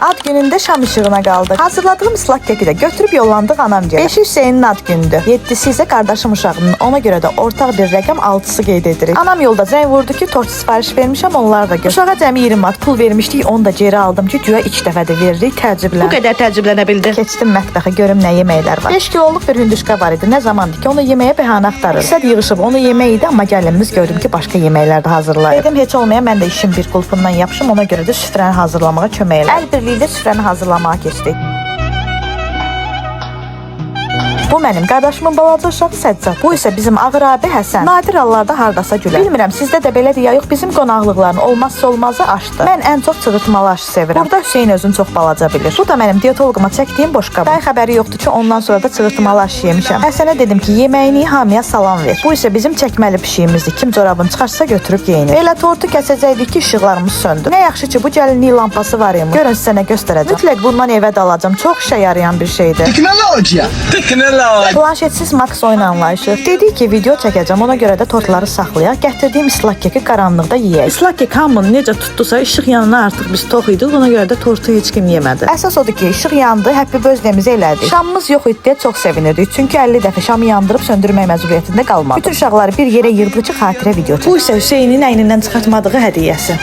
Ad günündə şam işığına qaldıq. Hazırladığım ıslaq keki də götürüb yollandıq anam gələ. 5 Hüseynin ad gündür. 7'si isə qardaşım uşağının. Ona görə də ortaq bir rəqəm 6'sı qeyd edirik. Anam yolda zəng vurdu ki, tort sifariş vermişəm, onları da gör. Uşağa cəmi 20 manat pul vermişdik, onu da geri aldım ki, güya 2 dəfə də veririk, təəccüblən. Bu qədər təəccüblənə bildi. Keçdim mətbəxə görüm nə yeməklər var. 5 kiloluq bir hündüşka var idi. Nə zamandır ki, onu yeməyə bəhanə axtarırıq. Məqsəd yığışıb onu yemək idi, amma gəlinimiz gördüm ki, başqa yeməklər də hazırlayır. Dedim heç olmaya mən də işin bir qulpundan yapışım, ona görə də süfrəni hazırlamağa kömək elə. Əl birliyi ilə süfrəni hazırlamağa keçdik. Bu mənim qardaşımın balaca uşağı Səccad. Bu isə bizim Ağır abi Həsən. Nadir hallarda hardasa gülər. Bilmirəm sizdə də belədir ya yox, bizim qonaqlıqların olmazsa olmazı aşdır. Mən ən çox çığırtmalı aşı sevirəm. Burada Hüseyn özünü çox balaca bilir. Bu da mənim diyetoloquma çəkdiyim boşqab. Day xəbəri yoxdur ki, ondan sonra da çığırtmalı aşı yemişəm. Həsənə dedim ki, yeməyini hamıya salam ver. Bu isə bizim çəkməli pişiyimizdir. Kim corabını çıxarsa götürüb yeyinir. Elə tortu kəsəcəkdik ki, işıqlarımız söndü. Nə yaxşı ki, bu gəlinlik lampası var imiş. Görün sizə nə göstərəcəm. Mütləq bundan evə də alacağam. Çox işə yarayan bir şeydir. Teknolojiya. Planşetsiz Max oyun anlayışı. Dedik ki, video çəkəcəm, ona görə də tortları saxlayaq. Gətirdiyim ıslaq keki qaranlıqda yeyək. Islaq kek hamını necə tutdusa, işıq yanına artıq biz tox idik, ona görə də tortu heç kim yemədi. Əsas odur ki, işıq yandı, happy birthday-mizi elədik. Şamımız yox idi deyə çox sevinirdik. Çünki 50 dəfə şamı yandırıb söndürmək məcburiyyətində qalmadıq. Bütün uşaqları bir yerə yığdı ki, xatirə video çəkək. Bu isə Hüseynin əynindən çıxartmadığı hədiyyəsi.